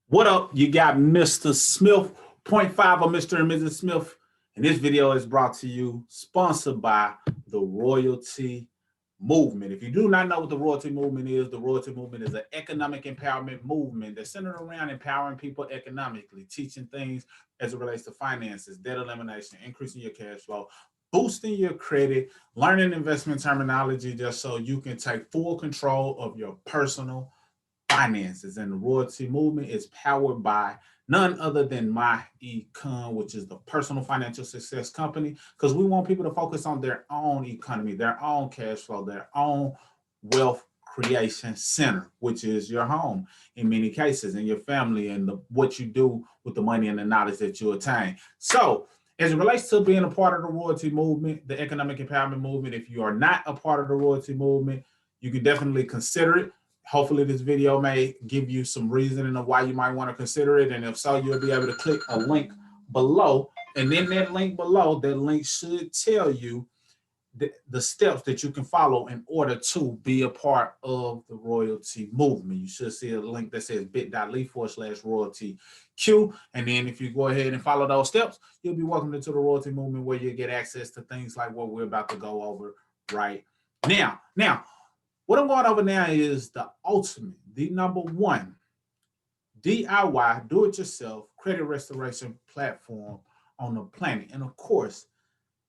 What up? You got Mr. Smith, point five of Mr. and Mrs. Smith. And this video is brought to you, sponsored by the Royalty Movement. If you do not know what the Royalty Movement is an economic empowerment movement that's centered around empowering people economically, teaching things as it relates to finances, debt elimination, increasing your cash flow, boosting your credit, learning investment terminology just so you can take full control of your personal finances. And the Royalty Movement is powered by none other than myEcon, which is the personal financial success company, because we want people to focus on their own economy, their own cash flow, their own wealth creation center, which is your home in many cases, and your family, and what you do with the money and the knowledge that you attain. So as it relates to being a part of the Royalty Movement, the economic empowerment movement, if you are not a part of the Royalty Movement, you can definitely consider it. Hopefully this video may give you some reasoning of why you might want to consider it. And if so, you'll be able to click a link below. And in that link below, that link should tell you the steps that you can follow in order to be a part of the Royalty Movement. You should see a link that says bit.ly/royaltyq. And then if you go ahead and follow those steps, you'll be welcomed into the Royalty Movement, where you get access to things like what we're about to go over right now. What I'm going over now is the ultimate, the number one DIY, do-it-yourself credit restoration platform on the planet. And of course,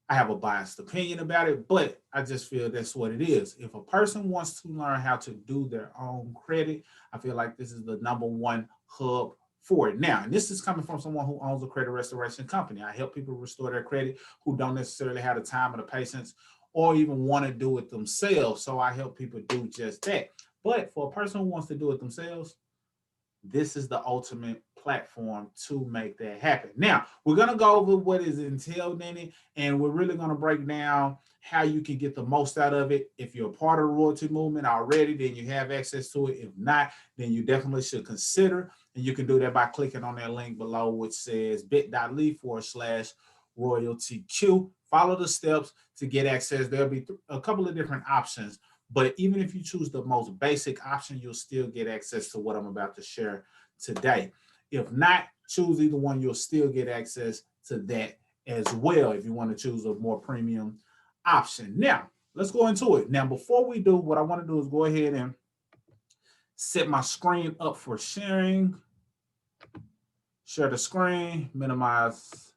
I have a biased opinion about it, but I just feel that's what it is. If a person wants to learn how to do their own credit, I feel like this is the number one hub for it. Now, and this is coming from someone who owns a credit restoration company. I help people restore their credit who don't necessarily have the time or the patience or even want to do it themselves. So I help people do just that. But for a person who wants to do it themselves, this is the ultimate platform to make that happen. Now, we're going to go over what is entailed in it, and we're really going to break down how you can get the most out of it. If you're a part of the Royalty Movement already, then you have access to it. If not, then you definitely should consider, and you can do that by clicking on that link below, which says bit.ly/royaltyq. Follow the steps to get access. There'll be a couple of different options, but even if you choose the most basic option, you'll still get access to what I'm about to share today. If not, choose either one, you'll still get access to that as well if you want to choose a more premium option. Now, let's go into it. Now, before we do, what I want to do is go ahead and set my screen up for sharing. Share the screen, minimize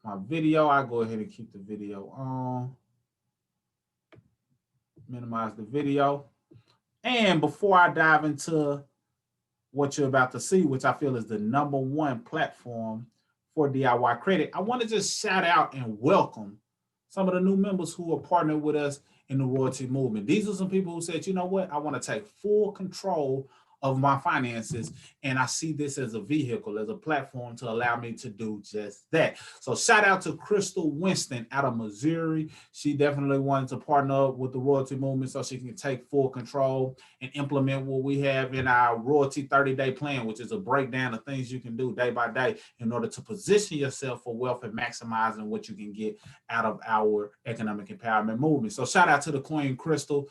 my video. I go ahead and keep the video on. Minimize the video. And before I dive into what you're about to see, which I feel is the number one platform for DIY credit, I want to just shout out and welcome some of the new members who are partnered with us in the Royalty Movement. These are some people who said, you know what, I want to take full control of my finances, and I see this as a vehicle, as a platform to allow me to do just that. So shout out to Crystal Winston out of Missouri. She definitely wanted to partner up with the Royalty Movement so she can take full control and implement what we have in our Royalty 30-day plan, which is a breakdown of things you can do day by day in order to position yourself for wealth and maximizing what you can get out of our economic empowerment movement. So shout out to the Queen Crystal,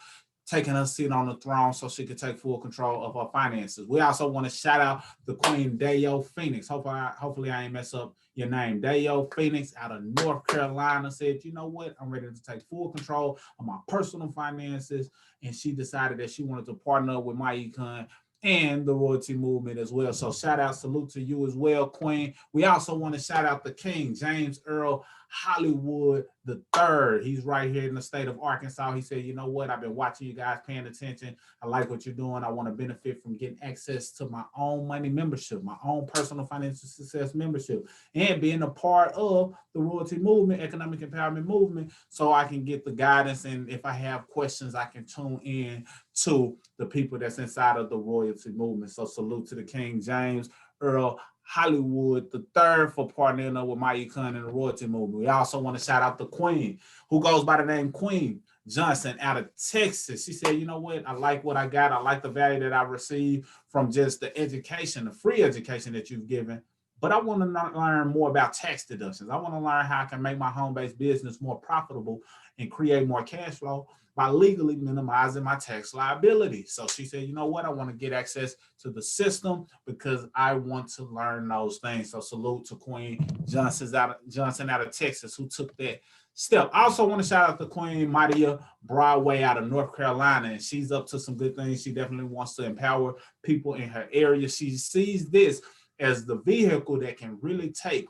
taking her seat on the throne so she could take full control of her finances. We also want to shout out the Queen Dayo Phoenix. Hopefully I ain't mess up your name. Dayo Phoenix out of North Carolina said, you know what, I'm ready to take full control of my personal finances. And she decided that she wanted to partner up with myEcon and the Royalty Movement as well. So shout out, salute to you as well, Queen. We also want to shout out the King, James Earl Hollywood III. He's right here in the state of Arkansas. He said, you know what, I've been watching you guys, paying attention. I like what you're doing. I want to benefit from getting access to my own money membership, my own personal financial success membership, and being a part of the Royalty Movement, economic empowerment movement, so I can get the guidance. And if I have questions, I can tune in to the people that's inside of the Royalty Movement. So salute to the King, James Earl Hollywood III, for partnering up with myEcon and the Royalty Movement. We also want to shout out the Queen, who goes by the name Queen Johnson out of Texas. She said, you know what, I like what I got. I like the value that I received from just the education, the free education that you've given but I want to learn more about tax deductions. I want to learn how I can make my home-based business more profitable and create more cash flow by legally minimizing my tax liability. So she said, you know what? I want to get access to the system because I want to learn those things. So salute to Queen Johnson out of Texas who took that step. I also want to shout out to Queen Maria Broadway out of North Carolina, and she's up to some good things. She definitely wants to empower people in her area. She sees this as the vehicle that can really take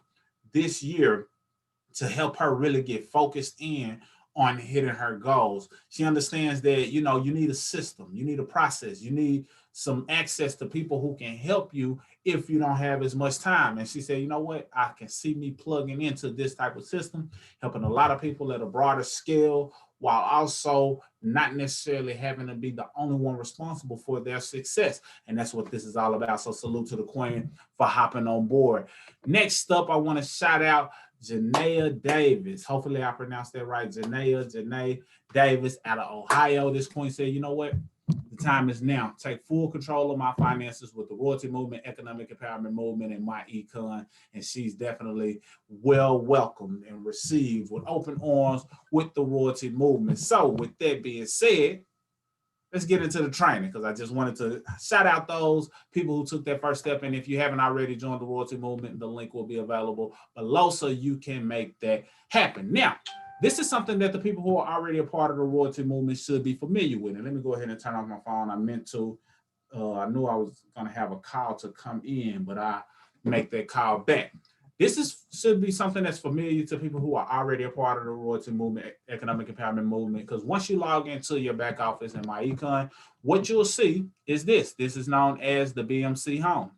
this year to help her really get focused in on hitting her goals. She understands that, you know, you need a system, you need a process, you need some access to people who can help you if you don't have as much time. And she said, you know what, I can see me plugging into this type of system, helping a lot of people at a broader scale, while also not necessarily having to be the only one responsible for their success. And that's what this is all about. So salute to the Queen for hopping on board. Next up, I want to shout out Janaea Davis. Hopefully I pronounced that right. Janae Davis out of Ohio. This Queen said, you know what? The time is now. Take full control of my finances with the royalty movement, economic empowerment movement, and my econ. And she's definitely well welcomed and received with open arms with the royalty movement. So with that being said, let's get into the training because I just wanted to shout out those people who took that first step. And if you haven't already joined the royalty movement, the link will be available below so you can make that happen. Now, this is something that the people who are already a part of the royalty movement should be familiar with. And let me go ahead and turn off my phone. I meant to, I knew I was going to have a call to come in, but I make that call back. Should be something that's familiar to people who are already a part of the royalty movement, economic empowerment movement. Because once you log into your back office in myEcon, what you'll see is this. This is known as the BMC Home,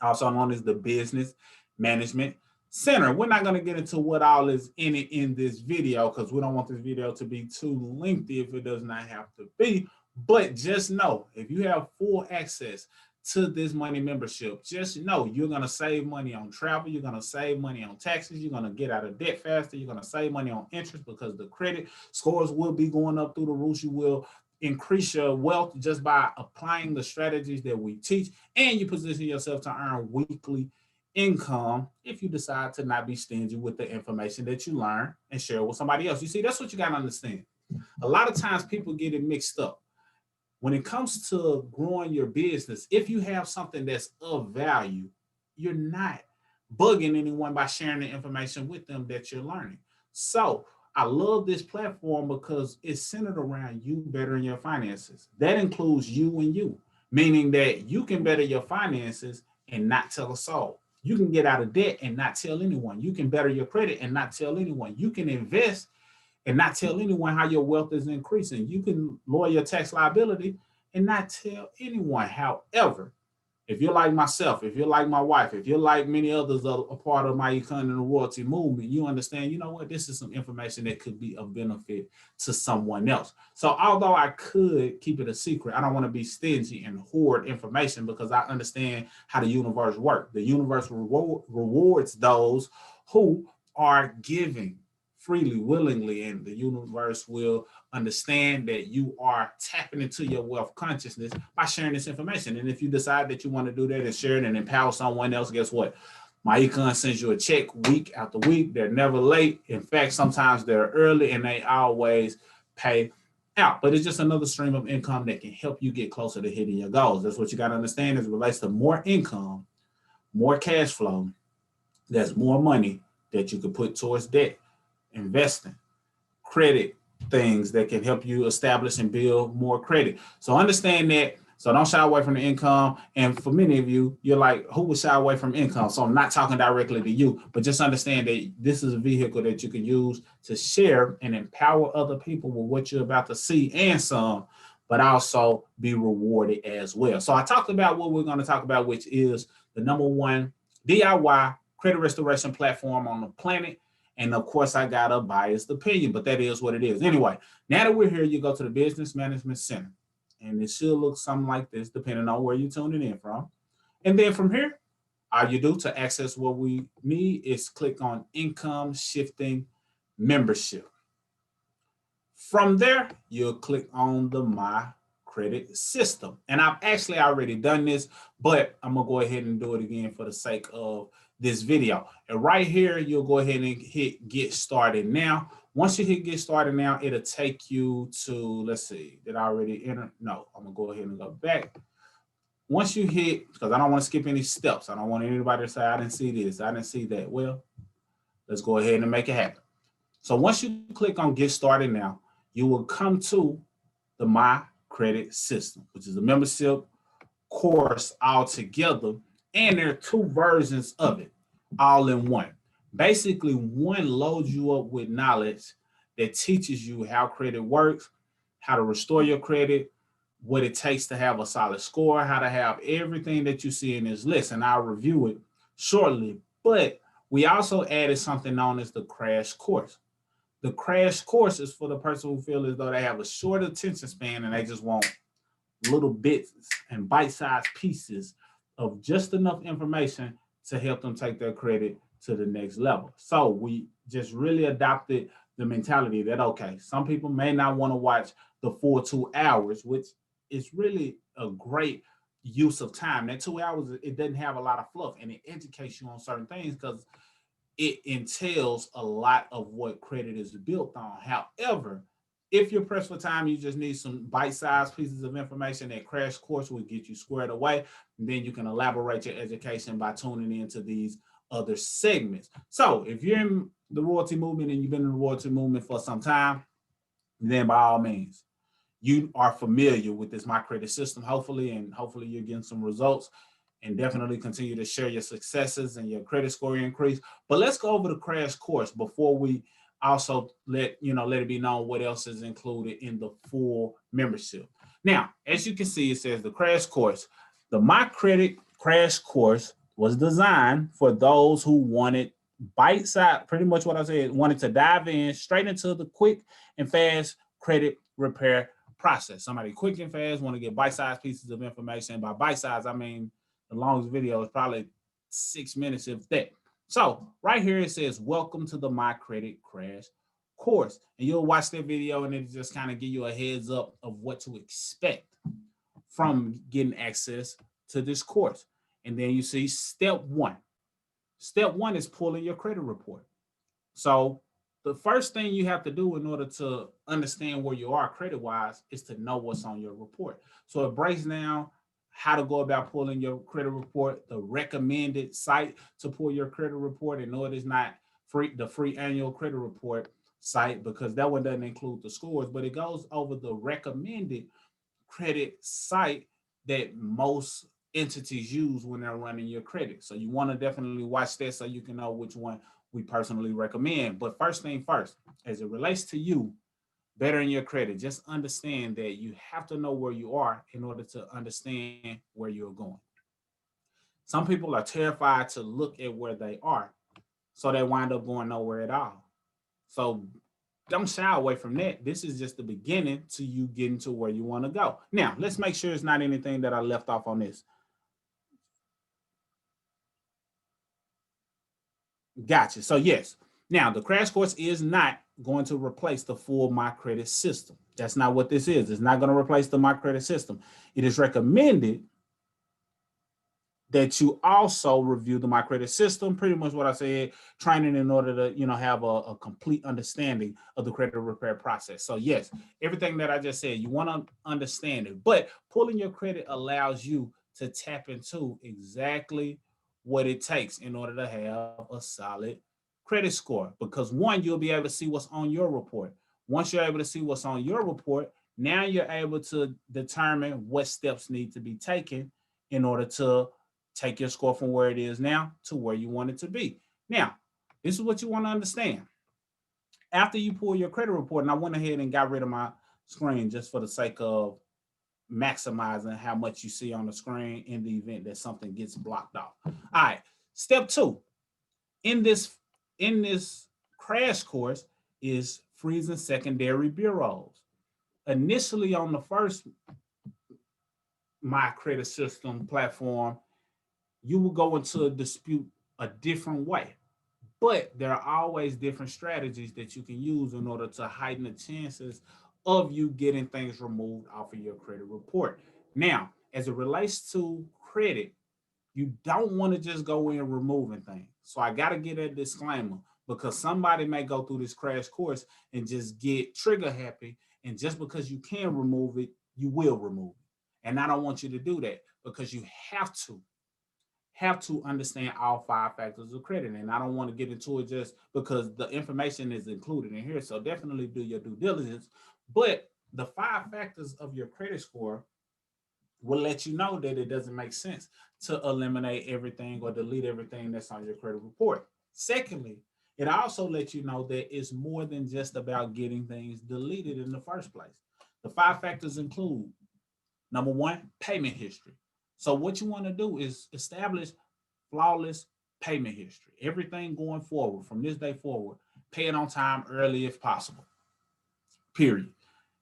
also known as the Business Management Center. We're not going to get into what all is in it in this video because we don't want this video to be too lengthy if it does not have to be. But just know, if you have full access to this money membership, just know you're going to save money on travel, you're going to save money on taxes, you're going to get out of debt faster, you're going to save money on interest because the credit scores will be going up through the roof. You will increase your wealth just by applying the strategies that we teach, and you position yourself to earn weekly income if you decide to not be stingy with the information that you learn and share with somebody else. You see, that's what you got to understand. A lot of times people get it mixed up. When it comes to growing your business, if you have something that's of value, you're not bugging anyone by sharing the information with them that you're learning. So I love this platform because it's centered around you bettering your finances. That includes you and you, meaning that you can better your finances and not tell a soul. You can get out of debt and not tell anyone. You can better your credit and not tell anyone. You can invest and not tell anyone how your wealth is increasing. You can lower your tax liability and not tell anyone. However, if you're like myself, if you're like my wife, if you're like many others that are a part of my econ and the royalty movement, you understand, you know what, this is some information that could be of benefit to someone else. So although I could keep it a secret, I don't want to be stingy and hoard information because I understand how the universe works. The universe rewards those who are giving freely, willingly, and the universe will understand that you are tapping into your wealth consciousness by sharing this information. And if you decide that you want to do that and share it and empower someone else, guess what? myEcon sends you a check week after week. They're never late. In fact, sometimes they're early and they always pay out. But it's just another stream of income that can help you get closer to hitting your goals. That's what you got to understand as it relates to more income, more cash flow. There's more money that you could put towards debt, investing, credit things that can help you establish and build more credit. So understand that. So don't shy away from the income. And for many of you, you're like, who would shy away from income? So I'm not talking directly to you, but just understand that this is a vehicle that you can use to share and empower other people with what you're about to see and some, but also be rewarded as well. So I talked about what we're going to talk about, which is the number one DIY credit restoration platform on the planet. And of course, I got a biased opinion, but that is what it is. Anyway, now that we're here, you go to the Business Management Center. And it should look something like this, depending on where you're tuning in from. And then from here, all you do to access what we need is click on Income Shifting Membership. From there, you'll click on the My credit system. And I've actually already done this, but I'm gonna go ahead and do it again for the sake of this video. And right here, you'll go ahead and hit get started now. Once you hit get started now, it'll take you to, let's see, did I already enter? No, I'm gonna go ahead and go back. Once you hit, because I don't want to skip any steps. I don't want anybody to say, I didn't see this, I didn't see that. Well, let's go ahead and make it happen. So once you click on get started now, you will come to the My Credit System, which is a membership course all together. And there are two versions of it all in one. Basically, one loads you up with knowledge that teaches you how credit works, how to restore your credit, what it takes to have a solid score, how to have everything that you see in this list. And I'll review it shortly. But we also added something known as the crash course. The crash course is for the person who feels as though they have a short attention span and they just want little bits and bite-sized pieces of just enough information to help them take their credit to the next level. So we just really adopted the mentality that, okay, some people may not want to watch the full 2 hours, which is really a great use of time. That 2 hours, it doesn't have a lot of fluff and it educates you on certain things because it entails a lot of what credit is built on. However, if you're pressed for time, you just need some bite-sized pieces of information. That crash course will get you squared away. And then you can elaborate your education by tuning into these other segments. So if you're in the royalty movement and you've been in the royalty movement for some time, then by all means, you are familiar with this myCredit system, hopefully, and hopefully you're getting some results, and definitely continue to share your successes and your credit score increase. But let's go over the crash course before we also let it be known what else is included in the full membership. Now, as you can see, it says the crash course. The myCredit crash course was designed for those who wanted bite-sized, pretty much what I said, wanted to dive in straight into the quick and fast credit repair process. Somebody quick and fast want to get bite-sized pieces of information. By bite-sized, I mean the longest video is probably 6 minutes, if that. So right here it says, welcome to the myCredit crash course. And you'll watch that video and it just kind of give you a heads up of what to expect from getting access to this course. And then you see step one. Step one is pulling your credit report. So the first thing you have to do in order to understand where you are credit-wise is to know what's on your report. So it breaks down how to go about pulling your credit report, the recommended site to pull your credit report. And no, it is not free, the free annual credit report site, because that one doesn't include the scores, but it goes over the recommended credit site that most entities use when they're running your credit. So you want to definitely watch that so you can know which one we personally recommend. But first thing first, as it relates to you bettering your credit, just understand that you have to know where you are in order to understand where you're going. Some people are terrified to look at where they are, so they wind up going nowhere at all. So don't shy away from that. This is just the beginning to you getting to where you want to go. Now, let's make sure it's not anything that I left off on this. Gotcha. So yes, now the crash course is not going to replace the full myCredit system. That's not what this is. It's not going to replace the myCredit system. It is recommended that you also review the myCredit system, pretty much what I said, training in order to, have a complete understanding of the credit repair process. So yes, everything that I just said, you want to understand it, but pulling your credit allows you to tap into exactly what it takes in order to have a solid credit score. Because one, you'll be able to see what's on your report. Once you're able to see what's on your report, now you're able to determine what steps need to be taken in order to take your score from where it is now to where you want it to be. Now, this is what you want to understand. After you pull your credit report, and I went ahead and got rid of my screen just for the sake of maximizing how much you see on the screen in the event that something gets blocked off. All right, step two in this crash course is freezing secondary bureaus. Initially on the first myCredit system platform, you will go into a dispute a different way. But there are always different strategies that you can use in order to heighten the chances of you getting things removed off of your credit report. Now, as it relates to credit, you don't want to just go in removing things. So I got to get a disclaimer because somebody may go through this crash course and just get trigger happy. And just because you can remove it, you will remove it. And I don't want you to do that because you have to understand all five factors of credit. And I don't want to get into it just because the information is included in here. So definitely do your due diligence. But the five factors of your credit score will let you know that it doesn't make sense to eliminate everything or delete everything that's on your credit report. Secondly, it also lets you know that it's more than just about getting things deleted in the first place. The five factors include number one, payment history. So, what you want to do is establish flawless payment history. Everything going forward from this day forward, pay it on time early if possible, period.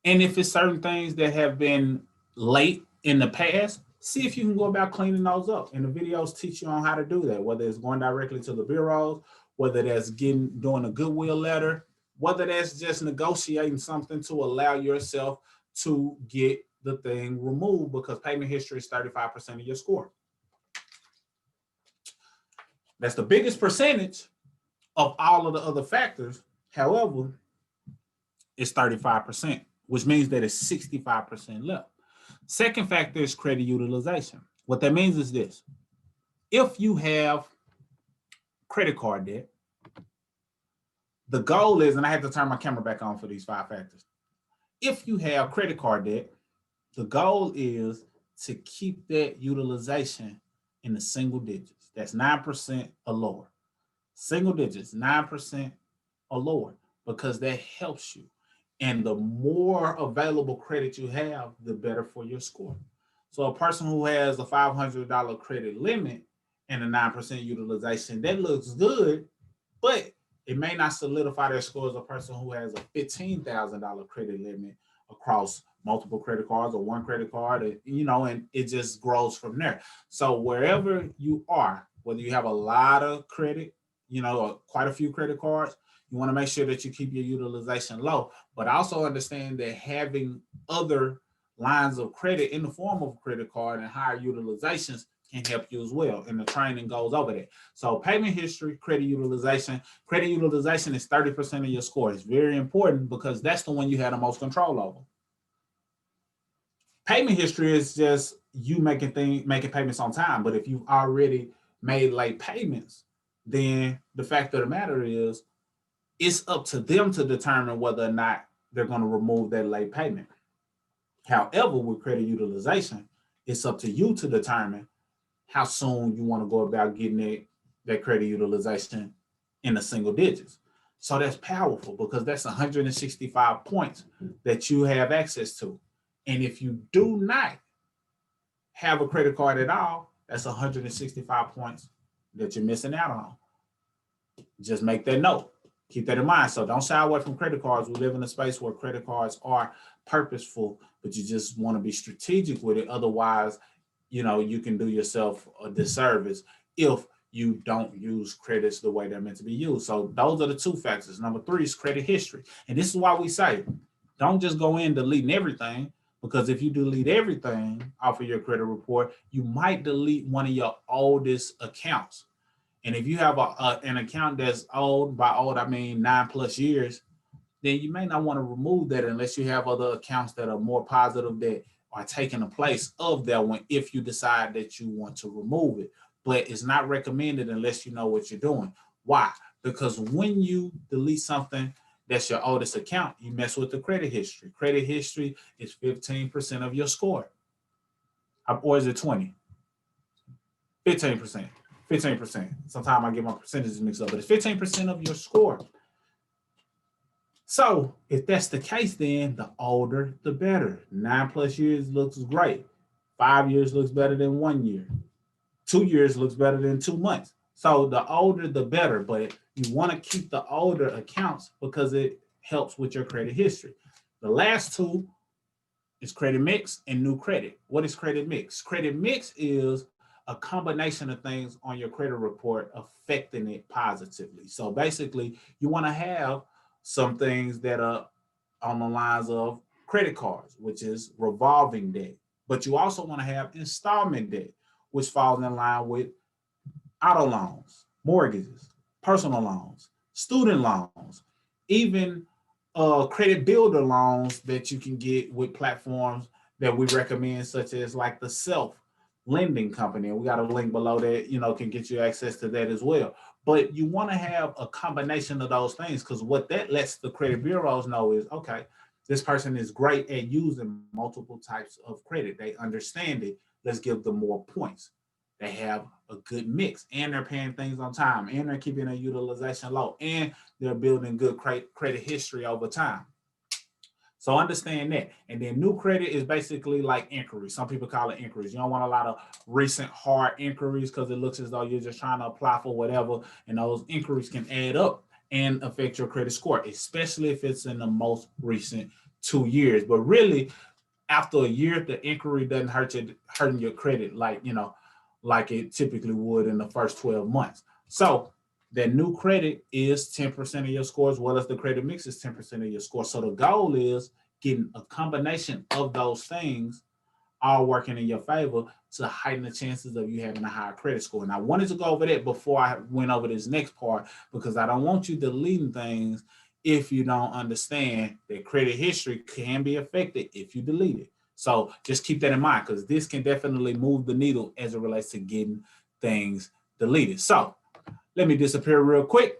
And if it's certain things that have been late in the past, see if you can go about cleaning those up. And the videos teach you on how to do that, whether it's going directly to the bureaus, whether that's doing a goodwill letter, whether that's just negotiating something to allow yourself to get the thing removed because payment history is 35% of your score. That's the biggest percentage of all of the other factors. However, it's 35%, which means that it's 65% left. Second factor is credit utilization. What that means is this. If you have credit card debt, the goal is, and I have to turn my camera back on for these five factors. If you have credit card debt, the goal is to keep that utilization in the single digits. That's 9% or lower. Single digits, 9% or lower, because that helps you. And the more available credit you have, the better for your score. So a person who has a $500 credit limit and a 9% utilization, that looks good, but it may not solidify their score as a person who has a $15,000 credit limit across multiple credit cards or one credit card, and it just grows from there. So wherever you are, whether you have a lot of credit, or quite a few credit cards, you want to make sure that you keep your utilization low, but also understand that having other lines of credit in the form of a credit card and higher utilizations can help you as well. And the training goes over that. So payment history, credit utilization. Credit utilization is 30% of your score. It's very important because that's the one you have the most control over. Payment history is just you making payments on time. But if you've already made late payments, then the fact of the matter is it's up to them to determine whether or not they're going to remove that late payment. However, with credit utilization, it's up to you to determine how soon you want to go about getting that credit utilization in the single digits. So that's powerful because that's 165 points that you have access to. And if you do not have a credit card at all, that's 165 points that you're missing out on. Just make that note. Keep that in mind. So don't shy away from credit cards. We live in a space where credit cards are purposeful, but you just want to be strategic with it. Otherwise, you can do yourself a disservice if you don't use credits the way they're meant to be used. So those are the two factors. Number three is credit history. And this is why we say, don't just go in deleting everything, because if you delete everything off of your credit report, you might delete one of your oldest accounts. And if you have an account that's old, by old, I mean 9+ years, then you may not want to remove that unless you have other accounts that are more positive that are taking the place of that one if you decide that you want to remove it. But it's not recommended unless you know what you're doing. Why? Because when you delete something that's your oldest account, you mess with the credit history. Credit history is 15% of your score. Or is it 20? 15%. 15%. Sometimes I get my percentages mixed up, but it's 15% of your score. So if that's the case, then the older, the better. 9+ years looks great. 5 years looks better than 1 year. 2 years looks better than 2 months. So the older, the better. But you want to keep the older accounts because it helps with your credit history. The last two is credit mix and new credit. What is credit mix? Credit mix is a combination of things on your credit report affecting it positively. So basically, you want to have some things that are on the lines of credit cards, which is revolving debt. But you also want to have installment debt, which falls in line with auto loans, mortgages, personal loans, student loans, even credit builder loans that you can get with platforms that we recommend, such as like the Self Lending Company. And we got a link below that, can get you access to that as well. But you want to have a combination of those things, because what that lets the credit bureaus know is, okay, this person is great at using multiple types of credit. They understand it. Let's give them more points. They have a good mix, and they're paying things on time, and they're keeping their utilization low, and they're building good credit history over time. So understand that. And then new credit is basically like inquiries. Some people call it inquiries. You don't want a lot of recent hard inquiries because it looks as though you're just trying to apply for whatever. And those inquiries can add up and affect your credit score, especially if it's in the most recent 2 years. But really, after a year, the inquiry doesn't hurting your credit like it typically would in the first 12 months. So that new credit is 10% of your score, as well as the credit mix is 10% of your score. So the goal is getting a combination of those things all working in your favor to heighten the chances of you having a higher credit score. And I wanted to go over that before I went over this next part, because I don't want you deleting things if you don't understand that credit history can be affected if you delete it. So just keep that in mind, because this can definitely move the needle as it relates to getting things deleted. So let me disappear real quick.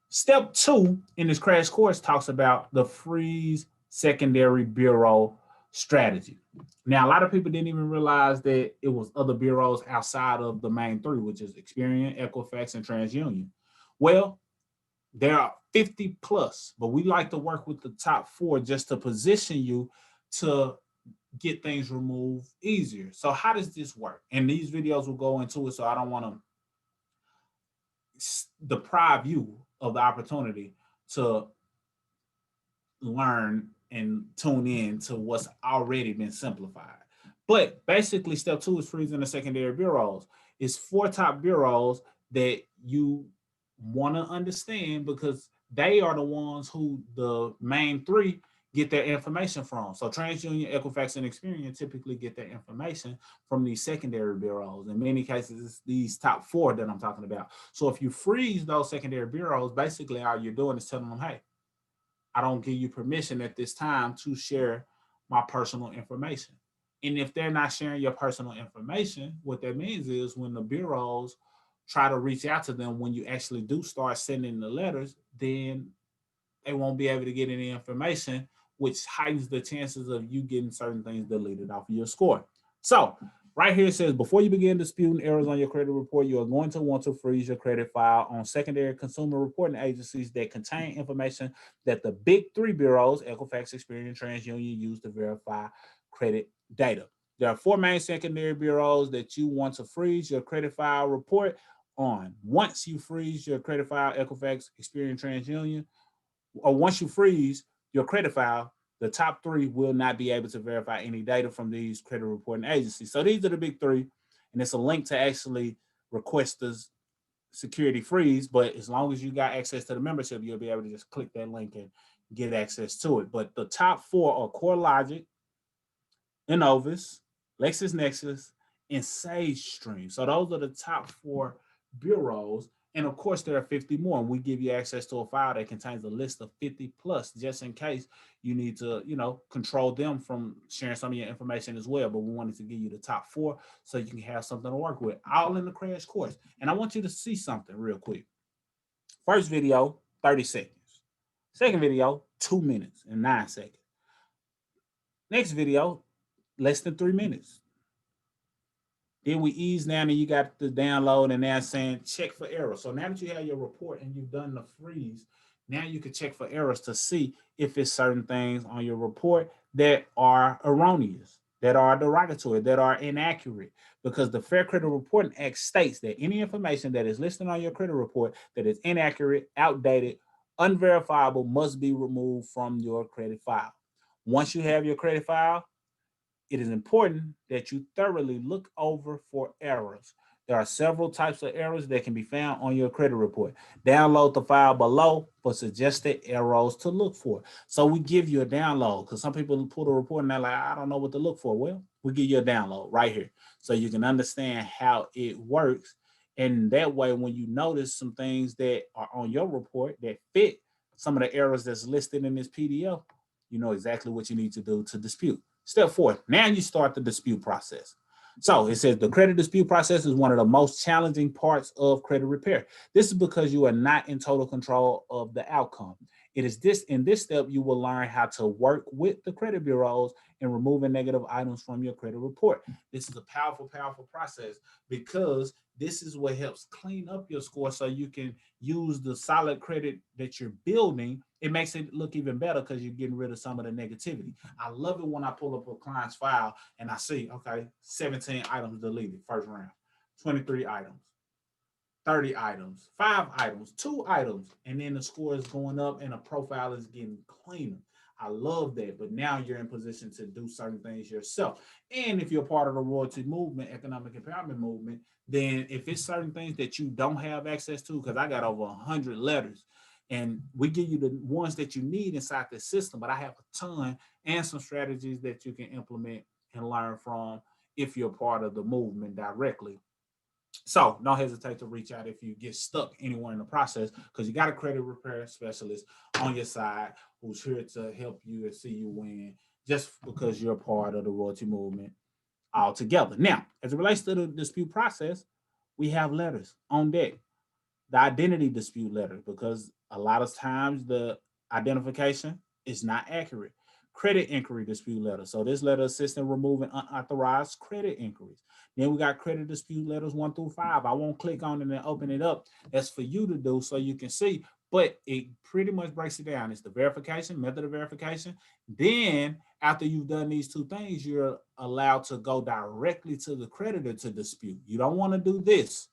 Step 2 in this crash course talks about the freeze secondary bureau strategy. Now, a lot of people didn't even realize that it was other bureaus outside of the main 3, which is Experian, Equifax, and TransUnion. Well, there are 50 plus, but we like to work with the top 4 just to position you to get things removed easier. So how does this work? And these videos will go into it, so I don't want to deprive you of the opportunity to learn and tune in to what's already been simplified. But basically, step 2 is freezing the secondary bureaus. It's 4 top bureaus that you want to understand, because they are the ones who the main 3 get their information from. So TransUnion, Equifax, and Experian typically get their information from these secondary bureaus. In many cases, it's these top 4 that I'm talking about. So if you freeze those secondary bureaus, basically all you're doing is telling them, hey, I don't give you permission at this time to share my personal information. And if they're not sharing your personal information, what that means is when the bureaus try to reach out to them, when you actually do start sending the letters, then they won't be able to get any information, which heightens the chances of you getting certain things deleted off of your score. So right here it says, before you begin disputing errors on your credit report, you are going to want to freeze your credit file on secondary consumer reporting agencies that contain information that the big 3 bureaus, Equifax, Experian, TransUnion, use to verify credit data. There are 4 main secondary bureaus that you want to freeze your credit file report on. Once you freeze your credit file, Equifax, Experian, TransUnion, or once you freeze your credit file, the top 3 will not be able to verify any data from these credit reporting agencies. So these are the big 3, and it's a link to actually request this security freeze. But as long as you got access to the membership, you'll be able to just click that link and get access to it. But the top 4 are CoreLogic, Innovis, LexisNexis, and SageStream. So those are the top 4 bureaus. And of course, there are 50 more. And we give you access to a file that contains a list of 50 plus, just in case you need to, control them from sharing some of your information as well. But we wanted to give you the top 4 so you can have something to work with, all in the crash course. And I want you to see something real quick. First video, 30 seconds. Second video, 2 minutes and 9 seconds. Next video, less than 3 minutes. Then we ease down and you got the download, and now saying check for errors. So now that you have your report and you've done the freeze, now you can check for errors to see if it's certain things on your report that are erroneous, that are derogatory, that are inaccurate. Because the Fair Credit Reporting Act states that any information that is listed on your credit report that is inaccurate, outdated, unverifiable must be removed from your credit file. Once you have your credit file, it is important that you thoroughly look over for errors. There are several types of errors that can be found on your credit report. Download the file below for suggested errors to look for. So we give you a download because some people pull the report and they're like, I don't know what to look for. Well, we give you a download right here so you can understand how it works. And that way, when you notice some things that are on your report that fit some of the errors that's listed in this PDF, you know exactly what you need to do to dispute. Step 4, now you start the dispute process. So it says the credit dispute process is one of the most challenging parts of credit repair. This is because you are not in total control of the outcome. It is this in this step you will learn how to work with the credit bureaus in removing negative items from your credit report. This is a powerful, powerful process because this is what helps clean up your score so you can use the solid credit that you're building. It makes it look even better because you're getting rid of some of the negativity. I love it when I pull up a client's file and I see, okay, 17 items deleted first round, 23 items, 30 items, 5 items, 2 items, and then the score is going up and the profile is getting cleaner. I love that, but now you're in position to do certain things yourself. And if you're part of the royalty movement, economic empowerment movement, then if it's certain things that you don't have access to, because I got over 100 letters, and we give you the ones that you need inside the system, but I have a ton and some strategies that you can implement and learn from if you're part of the movement directly. So don't hesitate to reach out if you get stuck anywhere in the process because you got a credit repair specialist on your side who's here to help you and see you win just because you're part of the royalty movement altogether. Now, as it relates to the dispute process, we have letters on deck, the identity dispute letter, because a lot of times the identification is not accurate. Credit inquiry dispute letter. So this letter assists in removing unauthorized credit inquiries. Then we got credit dispute letters 1 through 5. I won't click on it and open it up. That's for you to do so you can see. But it pretty much breaks it down. It's the verification, method of verification. Then after you've done these 2 things, you're allowed to go directly to the creditor to dispute. You don't want to do this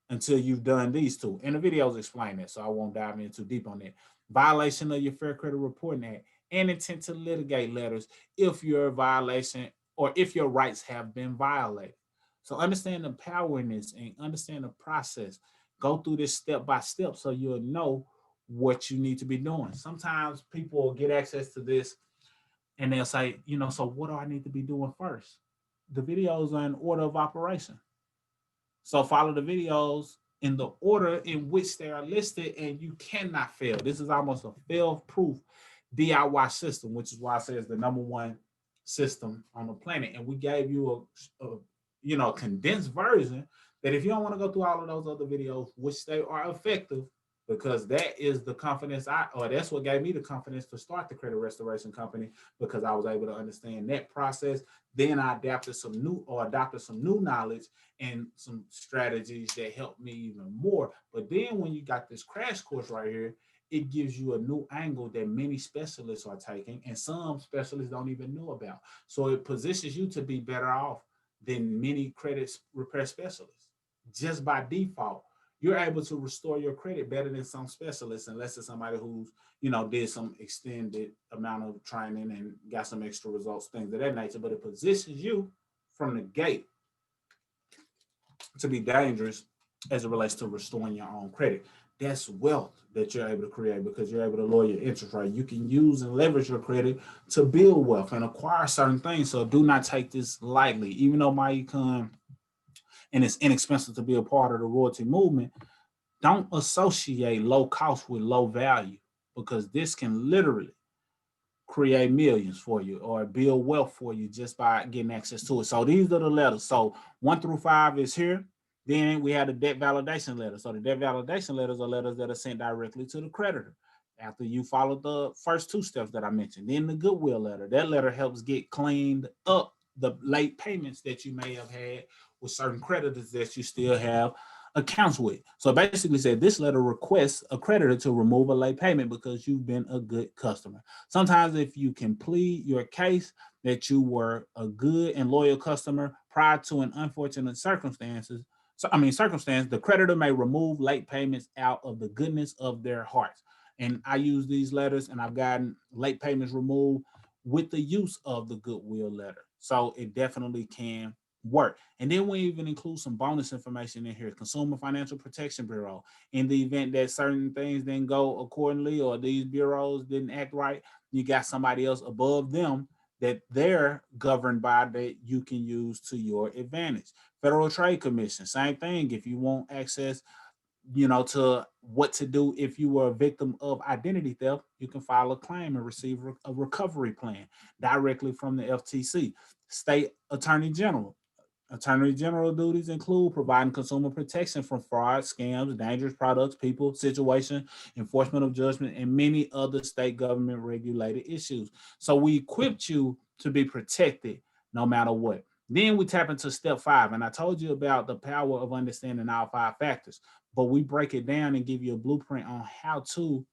until you've done these 2. And the videos explain that, so I won't dive in too deep on that. Violation of your Fair Credit Reporting Act and intent to litigate letters if your violation or if your rights have been violated. So understand the power in this and understand the process. Go through this step by step so you'll know what you need to be doing. Sometimes people get access to this and they'll say, so what do I need to be doing first? The videos are in order of operation. So follow the videos in the order in which they are listed, and you cannot fail. This is almost a fail-proof DIY system, which is why I say it's the #1 system on the planet. And we gave you a condensed version that if you don't want to go through all of those other videos, which they are effective, because that is the confidence that's what gave me the confidence to start the credit restoration company, because I was able to understand that process. Then I adapted some new knowledge and some strategies that helped me even more. But then when you got this crash course right here, it gives you a new angle that many specialists are taking and some specialists don't even know about. So it positions you to be better off than many credit repair specialists. Just by default, you're able to restore your credit better than some specialists, unless it's somebody who's, did some extended amount of training and got some extra results, things of that nature. But it positions you from the gate to be dangerous as it relates to restoring your own credit. That's wealth that you're able to create because you're able to lower your interest rate. You can use and leverage your credit to build wealth and acquire certain things. So do not take this lightly. Even though MyEcon and it's inexpensive to be a part of the royalty movement, don't associate low cost with low value, because this can literally create millions for you or build wealth for you just by getting access to it. So these are the letters. So 1 through 5 is here. Then we have the debt validation letter. So the debt validation letters are letters that are sent directly to the creditor after you follow the first 2 steps that I mentioned. Then the goodwill letter. That letter helps get cleaned up the late payments that you may have had with certain creditors that you still have accounts with. So basically said this letter requests a creditor to remove a late payment because you've been a good customer. Sometimes if you can plead your case that you were a good and loyal customer prior to an unfortunate circumstance, the creditor may remove late payments out of the goodness of their hearts. And I use these letters and I've gotten late payments removed with the use of the goodwill letter. So it definitely can work. And then we even include some bonus information in here. Consumer Financial Protection Bureau. In the event that certain things didn't go accordingly or these bureaus didn't act right, you got somebody else above them that they're governed by that you can use to your advantage. Federal Trade Commission, same thing. If you want access, to what to do if you were a victim of identity theft, you can file a claim and receive a recovery plan directly from the FTC. State Attorney General. Attorney General duties include providing consumer protection from fraud, scams, dangerous products, people, situation, enforcement of judgment, and many other state government regulated issues. So we equipped you to be protected no matter what. Then we tap into step 5, and I told you about the power of understanding all 5 factors, but we break it down and give you a blueprint on how to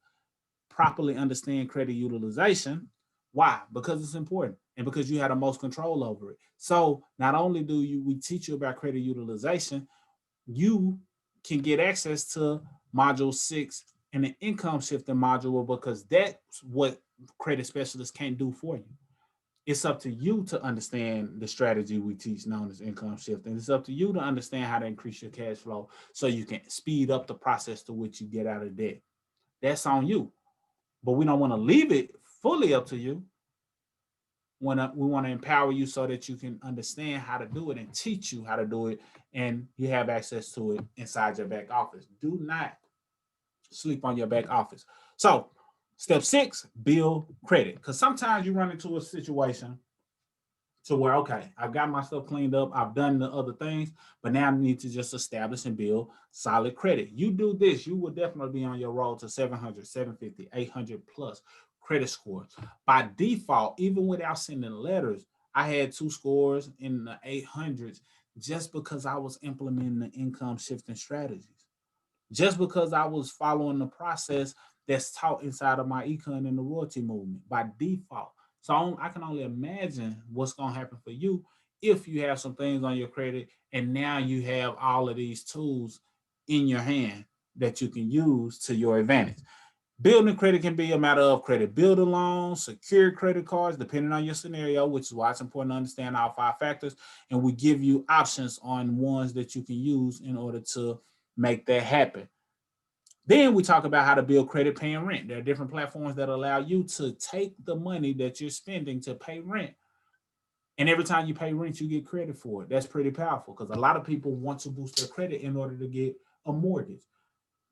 properly understand credit utilization. Why? Because it's important and because you have the most control over it. So not only do we teach you about credit utilization, you can get access to module 6 and the income shifting module because that's what credit specialists can't do for you. It's up to you to understand the strategy we teach known as income shifting. It's up to you to understand how to increase your cash flow so you can speed up the process to which you get out of debt. That's on you. But we don't want to leave it fully up to you. We want to empower you so that you can understand how to do it and teach you how to do it, and you have access to it inside your back office. Do not sleep on your back office. So, step 6, build credit. Because sometimes you run into a situation to where, okay, I've got my stuff cleaned up, I've done the other things, but now I need to just establish and build solid credit. You do this, you will definitely be on your road to 700, 750, 800 plus credit score. By default, even without sending letters, I had 2 scores in the 800s just because I was implementing the income shifting strategies, just because I was following the process that's taught inside of my econ and the royalty movement by default. So I can only imagine what's going to happen for you if you have some things on your credit and now you have all of these tools in your hand that you can use to your advantage. Building credit can be a matter of credit builder loans, secured credit cards, depending on your scenario, which is why it's important to understand all 5 factors. And we give you options on ones that you can use in order to make that happen. Then we talk about how to build credit paying rent. There are different platforms that allow you to take the money that you're spending to pay rent. And every time you pay rent, you get credit for it. That's pretty powerful because a lot of people want to boost their credit in order to get a mortgage.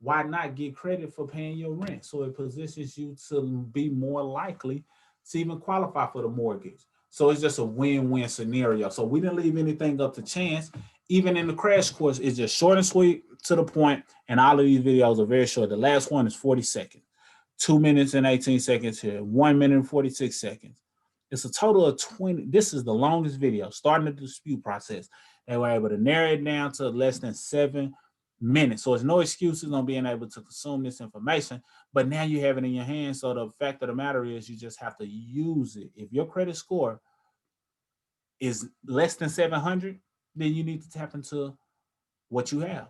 Why not get credit for paying your rent? So it positions you to be more likely to even qualify for the mortgage. So it's just a win-win scenario. So we didn't leave anything up to chance. Even in the crash course, it's just short and sweet to the point, and all of these videos are very short. The last one is 40 seconds, 2 minutes and 18 seconds here, 1 minute and 46 seconds. It's a total of 20. This is the longest video, starting the dispute process. They were able to narrow it down to less than 7 minutes. So there's no excuses on being able to consume this information, but now you have it in your hands. So the fact of the matter is you just have to use it. If your credit score is less than 700, then you need to tap into what you have.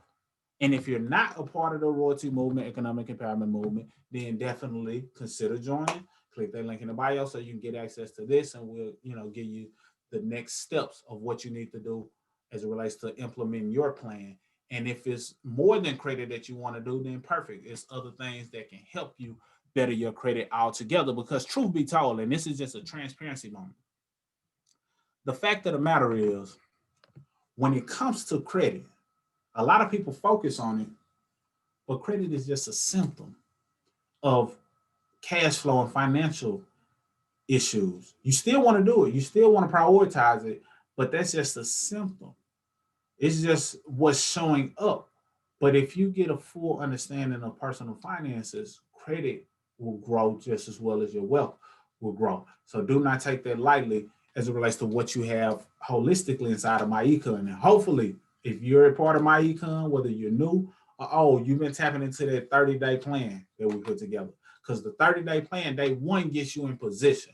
And if you're not a part of the royalty movement, economic empowerment movement, then definitely consider joining. Click that link in the bio so you can get access to this, and we'll, give you the next steps of what you need to do as it relates to implementing your plan. And if it's more than credit that you want to do, then perfect. It's other things that can help you better your credit altogether. Because truth be told, and this is just a transparency moment, the fact of the matter is, when it comes to credit, a lot of people focus on it, but credit is just a symptom of cash flow and financial issues. You still want to do it, you still want to prioritize it, but that's just a symptom. It's just what's showing up. But if you get a full understanding of personal finances, credit will grow just as well as your wealth will grow. So do not take that lightly as it relates to what you have holistically inside of myEcon. And hopefully, if you're a part of myEcon, whether you're new or old, you've been tapping into that 30-day plan that we put together. Because the 30-day plan, day 1 gets you in position.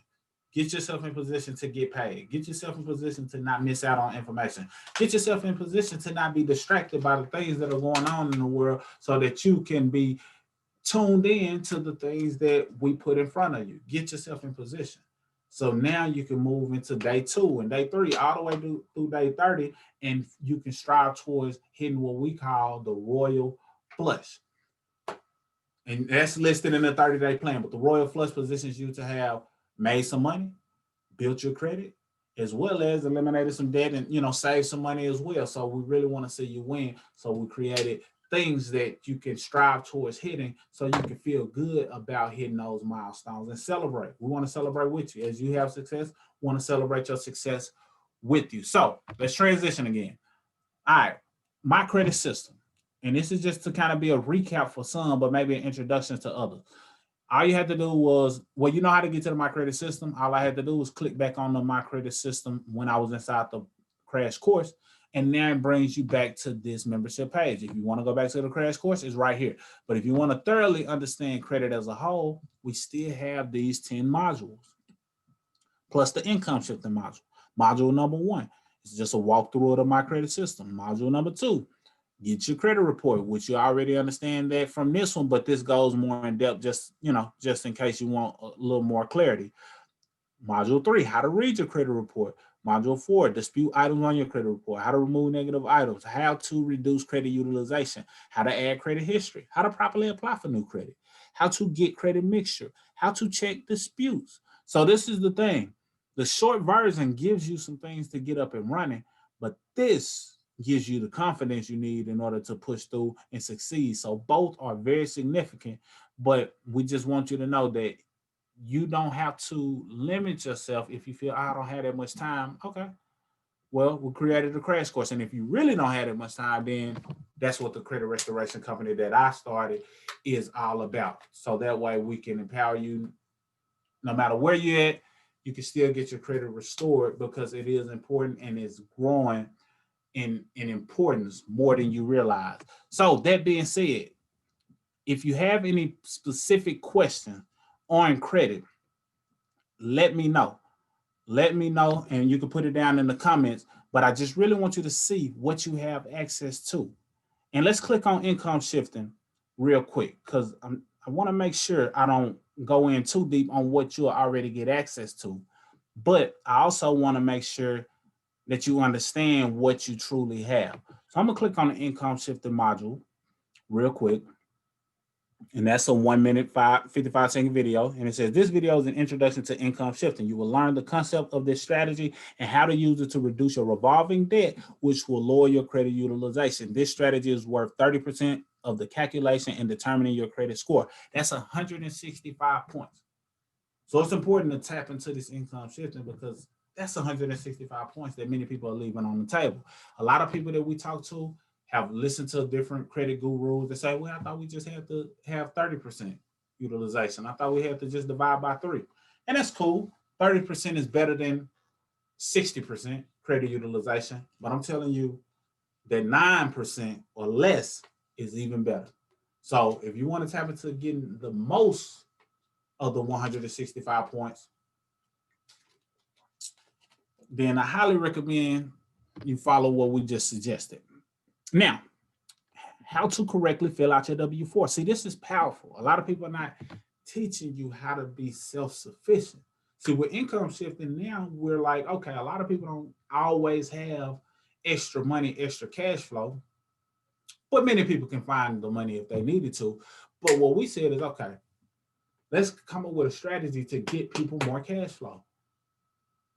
Get yourself in position to get paid. Get yourself in position to not miss out on information. Get yourself in position to not be distracted by the things that are going on in the world so that you can be tuned in to the things that we put in front of you. Get yourself in position. So now you can move into day 2 and day 3, all the way through day 30, and you can strive towards hitting what we call the Royal Flush. And that's listed in the 30-day plan. But the Royal Flush positions you to have made some money, built your credit, as well as eliminated some debt and save some money as well. So we really want to see you win. So we created things that you can strive towards hitting so you can feel good about hitting those milestones and celebrate. We want to celebrate with you. As you have success, we want to celebrate your success with you. So let's transition again. All right, my credit system. And this is just to kind of be a recap for some, but maybe an introduction to others. All you had to do was, well, you know how to get to the myCredit system. All I had to do was click back on the myCredit system when I was inside the crash course. And now it brings you back to this membership page. If you want to go back to the crash course, it's right here. But if you want to thoroughly understand credit as a whole, we still have these 10 modules, plus the income shifting module. Module number 1 is just a walkthrough of the myCredit system. Module number 2, get your credit report, which you already understand that from this one, but this goes more in depth, just in case you want a little more clarity. Module 3, how to read your credit report. Module 4, dispute items on your credit report, how to remove negative items, how to reduce credit utilization, how to add credit history, how to properly apply for new credit, how to get credit mixture, how to check disputes. So this is the thing. The short version gives you some things to get up and running, but this gives you the confidence you need in order to push through and succeed. So both are very significant, but we just want you to know that you don't have to limit yourself. If you feel, I don't have that much time, okay, well, we created a crash course. And if you really don't have that much time, then that's what the credit restoration company that I started is all about. So that way we can empower you. No matter where you're at, you can still get your credit restored, because it is important and it's growing in importance more than you realize. So that being said, if you have any specific questions on credit, let me know. Let me know, and you can put it down in the comments. But I just really want you to see what you have access to. And let's click on income shifting real quick, because I want to make sure I don't go in too deep on what you'll already get access to. But I also want to make sure that you understand what you truly have. So I'm going to click on the income shifting module real quick. And that's a 1 minute, 55-second video. And it says, this video is an introduction to income shifting. You will learn the concept of this strategy and how to use it to reduce your revolving debt, which will lower your credit utilization. This strategy is worth 30% of the calculation in determining your credit score. That's 165 points. So it's important to tap into this income shifting, because that's 165 points that many people are leaving on the table. A lot of people that we talk to have listened to different credit gurus that say, well, I thought we just had to have 30% utilization. I thought we had to just divide by 3. And that's cool. 30% is better than 60% credit utilization. But I'm telling you that 9% or less is even better. So if you want to tap into getting the most of the 165 points, then I highly recommend you follow what we just suggested. Now, how to correctly fill out your W-4. See, this is powerful. A lot of people are not teaching you how to be self-sufficient. See, with income shifting now, we're like, okay, a lot of people don't always have extra money, extra cash flow, but many people can find the money if they needed to. But what we said is, okay, let's come up with a strategy to get people more cash flow.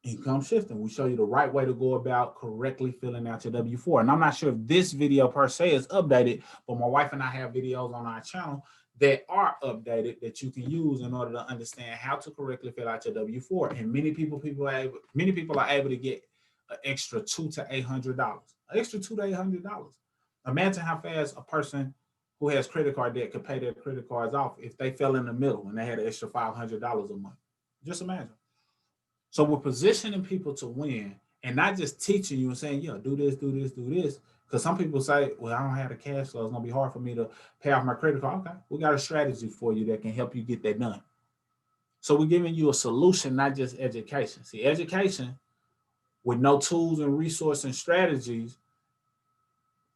Income shifting. We show you the right way to go about correctly filling out your W-4. And I'm not sure if this video per se is updated, but my wife and I have videos on our channel that are updated that you can use in order to understand how to correctly fill out your W-4. And many people are able to get an extra $200 to $800. An extra $200 to $800. Imagine how fast a person who has credit card debt could pay their credit cards off if they fell in the middle and they had an extra $500 a month. Just imagine. So we're positioning people to win and not just teaching you and saying, yeah, do this, do this, do this. Because some people say, well, I don't have the cash flow. It's going to be hard for me to pay off my credit card. Okay, we got a strategy for you that can help you get that done. So we're giving you a solution, not just education. See, education with no tools and resources and strategies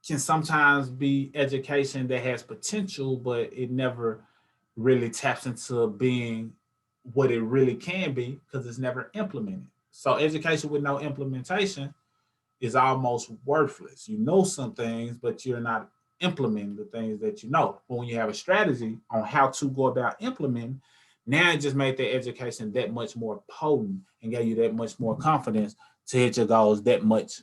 can sometimes be education that has potential, but it never really taps into being what it really can be because it's never implemented. So education with no implementation is almost worthless. You know some things, but you're not implementing the things that you know. But when you have a strategy on how to go about implementing, now it just made the education that much more potent and gave you that much more confidence to hit your goals that much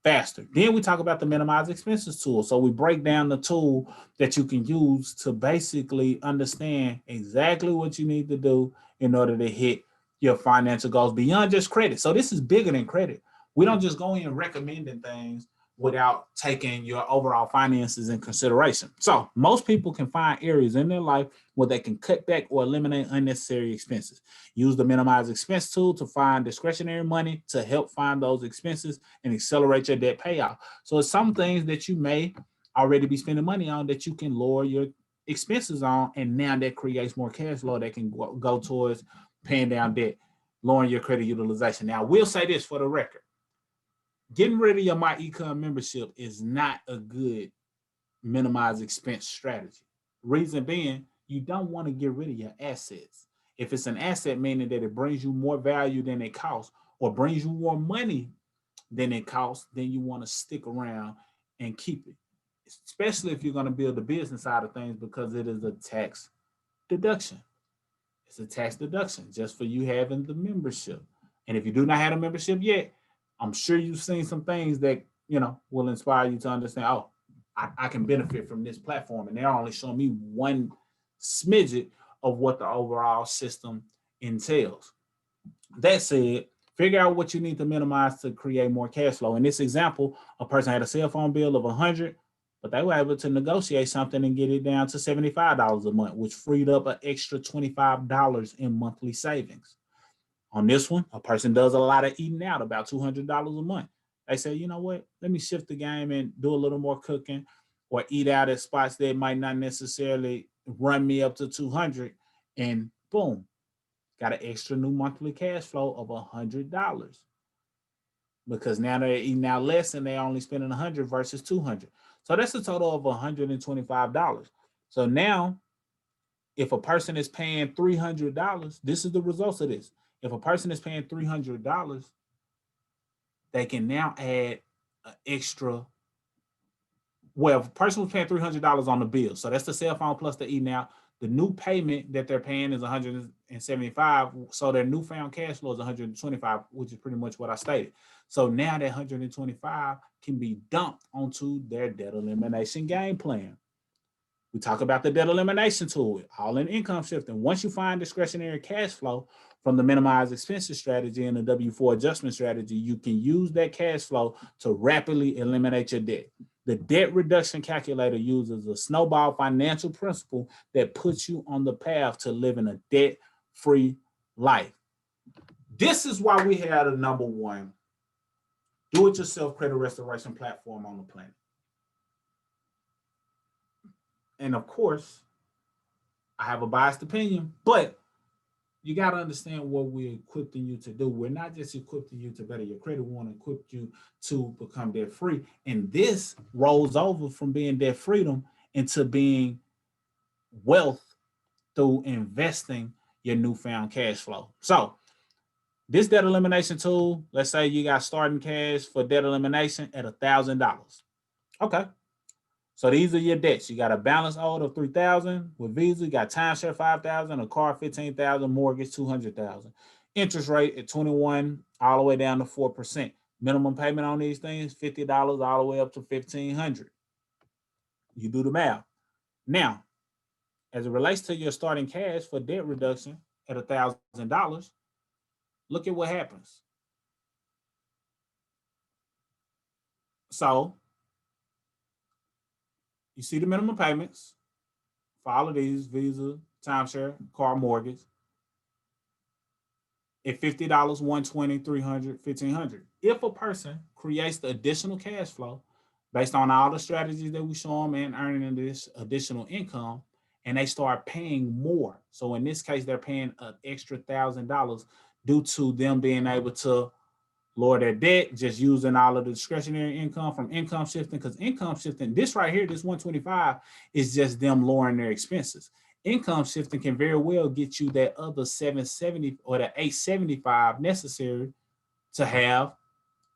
faster. Then we talk about the minimize expenses tool. So we break down the tool that you can use to basically understand exactly what you need to do in order to hit your financial goals beyond just credit. So this is bigger than credit. We don't just go in recommending things without taking your overall finances in consideration. So most people can find areas in their life where they can cut back or eliminate unnecessary expenses. Use the minimize expense tool to find discretionary money to help find those expenses and accelerate your debt payoff. So it's some things that you may already be spending money on that you can lower your expenses on, and now that creates more cash flow that can go towards paying down debt, lowering your credit utilization. Now, we'll say this for the record. Getting rid of your myEcon membership is not a good minimize expense strategy. Reason being, you don't want to get rid of your assets. If it's an asset, meaning that it brings you more value than it costs or brings you more money than it costs, then you want to stick around and keep it, especially if you're going to build the business side of things because it is a tax deduction. It's a tax deduction just for you having the membership. And if you do not have a membership yet, I'm sure you've seen some things that, will inspire you to understand, oh, I can benefit from this platform. And they're only showing me one smidget of what the overall system entails. That said, figure out what you need to minimize to create more cash flow. In this example, a person had a cell phone bill of 100, but they were able to negotiate something and get it down to $75 a month, which freed up an extra $25 in monthly savings. On this one, a person does a lot of eating out, about $200 a month. They say, you know what, let me shift the game and do a little more cooking or eat out at spots that might not necessarily run me up to 200, and boom, got an extra new monthly cash flow of $100 because now they're eating out less and they're only spending 100 versus 200. So that's a total of $125. So now, if a person is paying $300, this is the results of this. If a person is paying $300, they can now add an extra. Well, if a person was paying $300 on the bill, so that's the cell phone plus the eating out. The new payment that they're paying is 175, so their newfound cash flow is 125, which is pretty much what I stated. So now that 125 can be dumped onto their debt elimination game plan. We talk about the debt elimination tool, all in income shifting. Once you find discretionary cash flow from the minimize expenses strategy and the W-4 adjustment strategy, you can use that cash flow to rapidly eliminate your debt. The debt reduction calculator uses a snowball financial principle that puts you on the path to living a debt-free life. This is why we had a number one do-it-yourself credit restoration platform on the planet. And of course, I have a biased opinion, but you got to understand what we're equipping you to do. We're not just equipping you to better your credit, we want to equip you to become debt free. And this rolls over from being debt freedom into being wealth through investing your newfound cash flow. So this debt elimination tool, let's say you got starting cash for debt elimination at $1,000. Okay. So these are your debts. You got a balance owed of $3,000 with Visa. You got timeshare $5,000, a car $15,000, mortgage $200,000. Interest rate at 21 all the way down to 4%. Minimum payment on these things $50 all the way up to $1,500. You do the math. Now, as it relates to your starting cash for debt reduction at $1,000, look at what happens. So you see the minimum payments for all of these: Visa, timeshare, car, mortgage. At $50, $120, $300, $1,500. If a person creates the additional cash flow based on all the strategies that we show them and earning this additional income, and they start paying more. So in this case, they're paying an extra $1,000 due to them being able to lower their debt, just using all of the discretionary income from income shifting. Because income shifting, this right here, this 125, is just them lowering their expenses. income shifting can very well get you that other 770 or the 875 necessary to have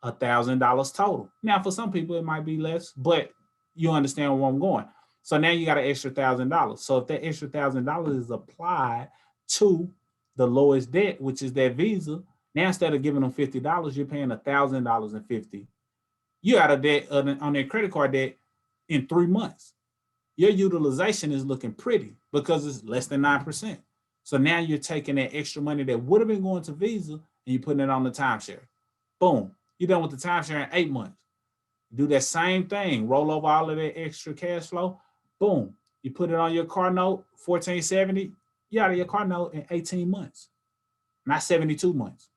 $1,000 total. Now, for some people, it might be less, but you understand where I'm going. So now you got an extra $1,000. So if that extra $1,000 is applied to the lowest debt, which is that Visa, now instead of giving them $50, you're paying $1,000.50. You're out of debt on their credit card debt in 3 months. Your utilization is looking pretty because it's less than 9%. So now you're taking that extra money that would have been going to Visa and you're putting it on the timeshare. Boom. You're done with the timeshare in 8 months. Do that same thing. Roll over all of that extra cash flow. Boom. You put it on your car note, 1470. You're out of your car note in 18 months, not 72 months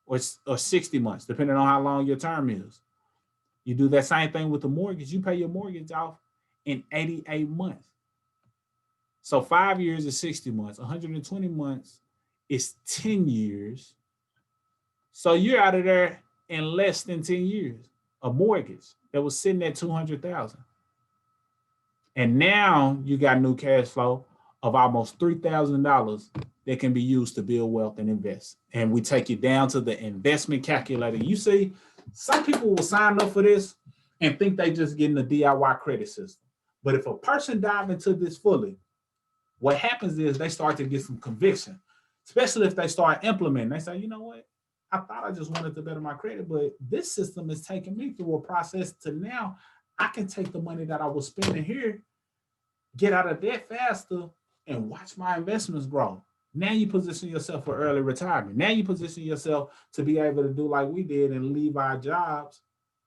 or 60 months, depending on how long your term is. You do that same thing with the mortgage. You pay your mortgage off in 88 months. So 5 years is 60 months. 120 months is 10 years. So you're out of there in less than 10 years. A mortgage that was sitting at 200,000. And now you got new cash flow of almost $3,000 that can be used to build wealth and invest. And we take you down to the investment calculator. You see, some people will sign up for this and think they just getting the DIY credit system. But if a person dive into this fully, what happens is they start to get some conviction, especially if they start implementing. They say, you know what? I thought I just wanted to better my credit, but this system is taking me through a process to now I can take the money that I was spending here, get out of debt faster, and watch my investments grow. Now you position yourself for early retirement. Now you position yourself to be able to do like we did and leave our jobs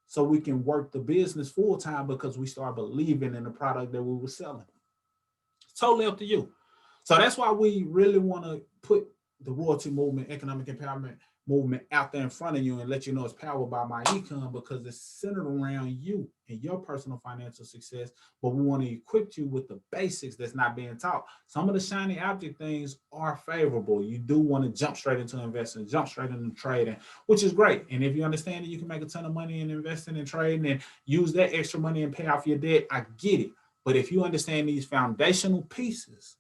so we can work the business full time because we start believing in the product that we were selling. It's totally up to you. So that's why we really want to put the royalty movement, economic empowerment movement out there in front of you and let you know it's powered by my econ because it's centered around you and your personal financial success. But we want to equip you with the basics that's not being taught. Some of the shiny object things are favorable. You do want to jump straight into investing, jump straight into trading, which is great. And if you understand that you can make a ton of money in investing and trading and use that extra money and pay off your debt, I get it. But if you understand these foundational pieces,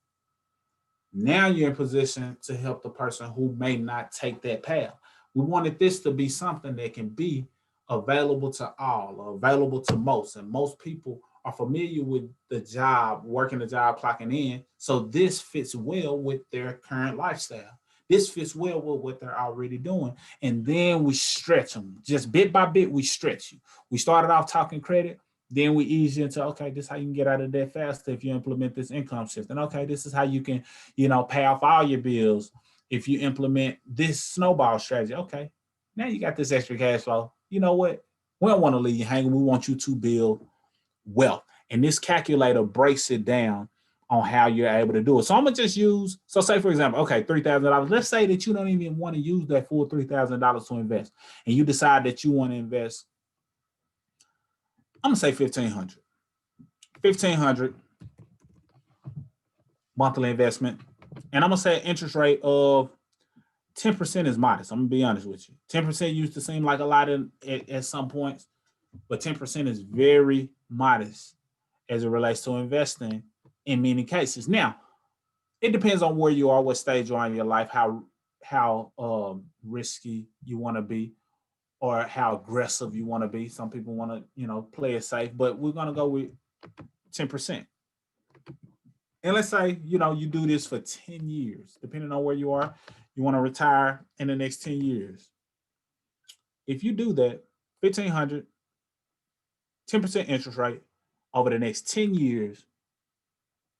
now you're in position to help the person who may not take that path. We wanted this to be something that can be available to all or available to most. And most people are familiar with the job, working the job, clocking in. So this fits well with their current lifestyle. This fits well with what they're already doing. And then we stretch them. Just bit by bit, we stretch you. We started off talking credit. Then we ease you into, okay, this is how you can get out of debt faster if you implement this income shift. And okay, this is how you can, pay off all your bills if you implement this snowball strategy. Okay, now you got this extra cash flow. You know what? We don't want to leave you hanging. We want you to build wealth. And this calculator breaks it down on how you're able to do it. So I'm going to just use, so say for example, okay, $3,000. Let's say that you don't even want to use that full $3,000 to invest. And you decide that you want to invest, I'm gonna say 1,500 monthly investment, and I'm gonna say an interest rate of 10% is modest. I'm gonna be honest with you. 10% used to seem like a lot at some points, but 10% is very modest as it relates to investing in many cases. Now, it depends on where you are, what stage you are in your life, how risky you want to be, or how aggressive you want to be. Some people want to, play it safe, but we're going to go with 10%. And let's say, you do this for 10 years, depending on where you are, you want to retire in the next 10 years. If you do that, 1,500, 10% interest rate over the next 10 years,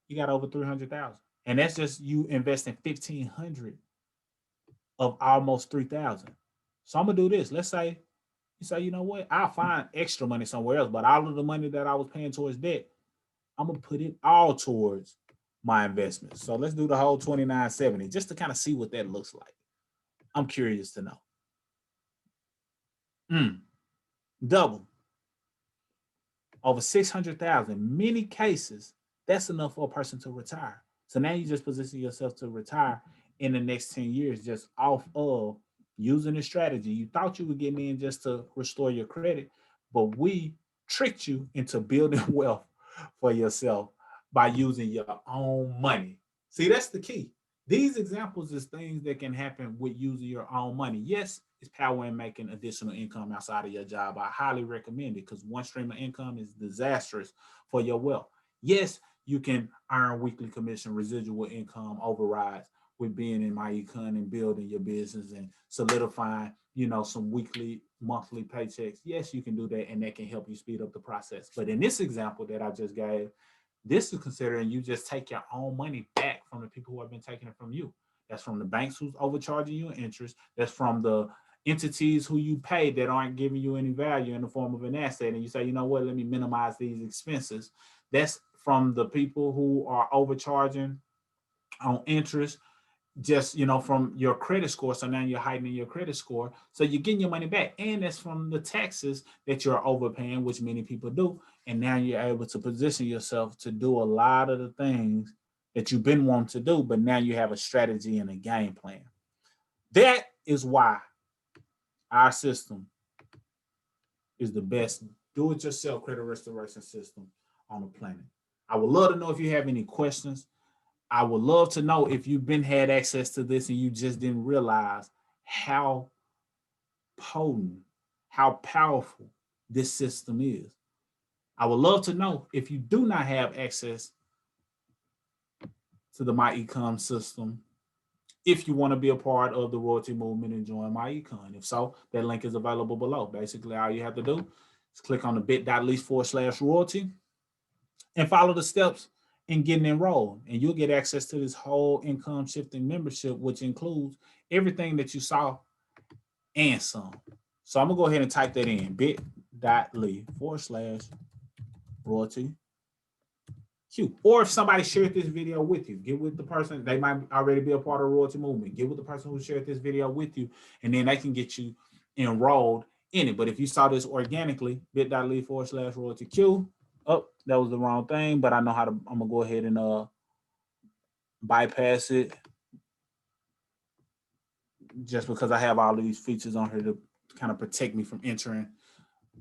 you got over 300,000. And that's just you investing 1,500 of almost 3,000. So I'm going to do this. Let's say, you say, you know what? I'll find extra money somewhere else, but all of the money that I was paying towards debt, I'm going to put it all towards my investments. So let's do the whole 2,970 just to kind of see what that looks like. I'm curious to know. Double. Over 600,000. Many cases, that's enough for a person to retire. So now you just position yourself to retire in the next 10 years just off of using the strategy. You thought you were getting in just to restore your credit, but we tricked you into building wealth for yourself by using your own money. See, that's the key. These examples is things that can happen with using your own money. Yes, it's power in making additional income outside of your job. I highly recommend it because one stream of income is disastrous for your wealth. Yes, you can earn weekly commission, residual income overrides with being in myEcon and building your business and solidifying, some weekly, monthly paychecks. Yes, you can do that, and that can help you speed up the process. But in this example that I just gave, this is considering you just take your own money back from the people who have been taking it from you. That's from the banks who's overcharging you interest. That's from the entities who you pay that aren't giving you any value in the form of an asset. And you say, you know what, let me minimize these expenses. That's from the people who are overcharging on interest, just from your credit score. So now you're heightening your credit score, so you're getting your money back. And that's from the taxes that you're overpaying, which many people do. And now you're able to position yourself to do a lot of the things that you've been wanting to do, but now you have a strategy and a game plan. That is why our system is the best do-it-yourself credit restoration system on the planet. I would love to know if you have any questions. I would love to know if you've had access to this and you just didn't realize how potent, how powerful this system is. I would love to know if you do not have access to the myEcon system, if you want to be a part of the royalty movement and join myEcon. If so, that link is available below. Basically, all you have to do is click on the bit.ly/royalty and follow the steps in getting enrolled, and you'll get access to this whole income shifting membership, which includes everything that you saw and some. So I'm gonna go ahead and type that in, bit.ly/royalty Q. Or if somebody shared this video with you, get with the person. They might already be a part of the royalty movement. Get with the person who shared this video with you, and then they can get you enrolled in it. But if you saw this organically, bit.ly/royalty Q. Oh, that was the wrong thing, but I know how to. I'm gonna go ahead and bypass it, just because I have all of these features on here to kind of protect me from entering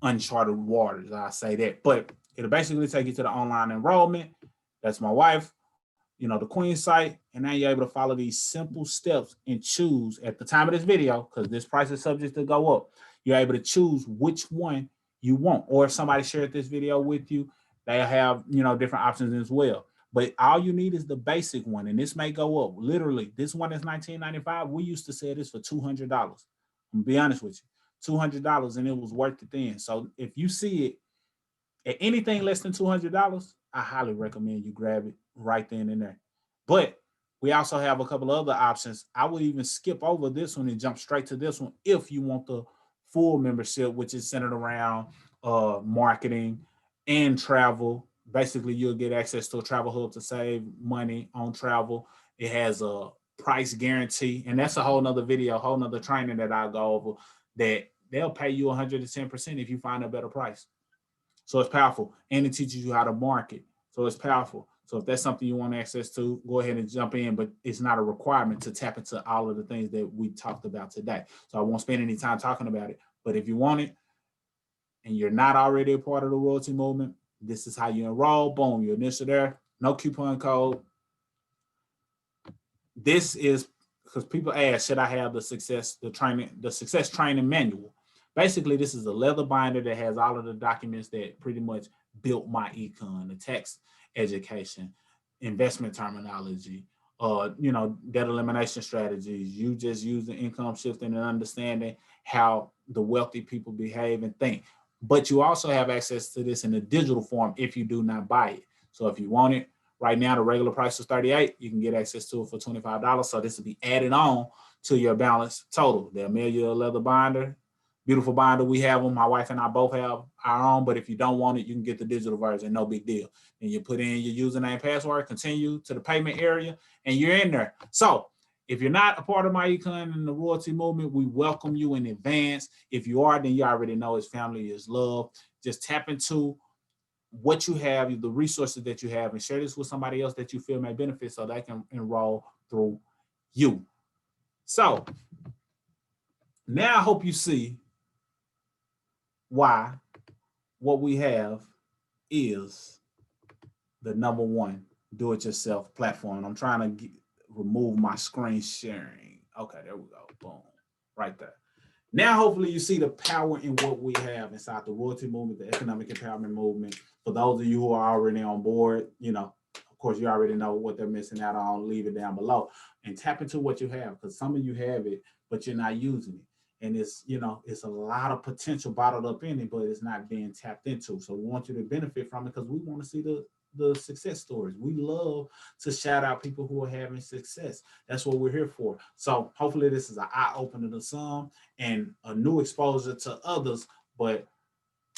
uncharted waters. I say that, but it'll basically take you to the online enrollment. That's my wife, the Queen site, and now you're able to follow these simple steps and choose at the time of this video, because this price is subject to go up. You're able to choose which one you want, or if somebody shared this video with you, they have different options as well. But all you need is the basic one, and this may go up. Literally, this one is $19.95. We used to sell this for $200. I'm gonna be honest with you, $200, and it was worth it then. So if you see it at anything less than $200, I highly recommend you grab it right then and there. But we also have a couple other options. I would even skip over this one and jump straight to this one if you want the full membership, which is centered around marketing and travel. Basically, you'll get access to a travel hub to save money on travel. It has a price guarantee, and that's a whole nother video, a whole nother training that I'll go over, that they'll pay you 110% if you find a better price. So it's powerful, and it teaches you how to market. So it's powerful. So if that's something you want access to, go ahead and jump in, but it's not a requirement to tap into all of the things that we talked about today. So I won't spend any time talking about it, but if you want it and you're not already a part of the royalty movement, this is how you enroll. Boom, your initial there, no coupon code. This is because people ask, should I have the success training manual? Basically, this is a leather binder that has all of the documents that pretty much built myEcon, the tax education, investment terminology, debt elimination strategies, you just using income shifting and understanding how the wealthy people behave and think. But you also have access to this in a digital form if you do not buy it. So if you want it, right now the regular price is $38. You can get access to it for $25. So this will be added on to your balance total. They'll mail you a leather binder. Beautiful binder. We have them. My wife and I both have our own, but if you don't want it, you can get the digital version. No big deal. And you put in your username, password, continue to the payment area, and you're in there. So if you're not a part of myEcon and the royalty movement, we welcome you in advance. If you are, then you already know it's family is love. Just tap into what you have, the resources that you have, and share this with somebody else that you feel may benefit so they can enroll through you. So now I hope you see why what we have is the number one do-it-yourself platform. And I'm trying to remove my screen sharing. Okay, there we go. Boom, right there. Now, hopefully, you see the power in what we have inside the royalty movement, the economic empowerment movement. For those of you who are already on board, of course, you already know what they're missing out on. Leave it down below and tap into what you have, because some of you have it, but you're not using it. And it's a lot of potential bottled up in it, but it's not being tapped into. So we want you to benefit from it because we want to see the success stories. We love to shout out people who are having success. That's what we're here for. So hopefully this is an eye opener to some and a new exposure to others. But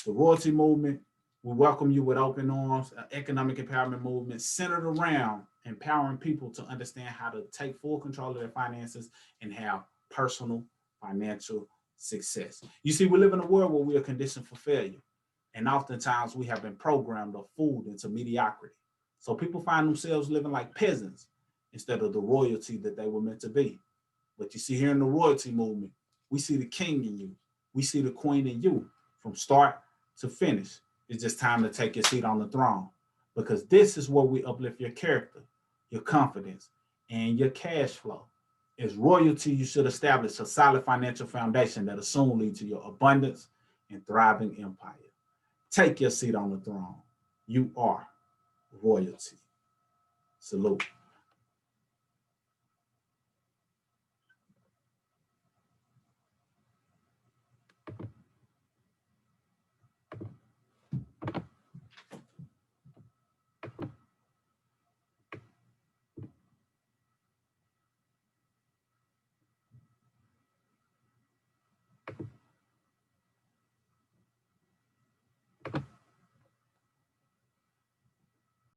the royalty movement, we welcome you with open arms. An economic empowerment movement centered around empowering people to understand how to take full control of their finances and have personal financial success. You see, we live in a world where we are conditioned for failure. And oftentimes we have been programmed or fooled into mediocrity. So people find themselves living like peasants instead of the royalty that they were meant to be. But you see, here in the royalty movement, we see the king in you. We see the queen in you from start to finish. It's just time to take your seat on the throne, because this is where we uplift your character, your confidence, and your cash flow. As royalty, you should establish a solid financial foundation that will soon lead to your abundance and thriving empire. Take your seat on the throne. You are royalty. Salute.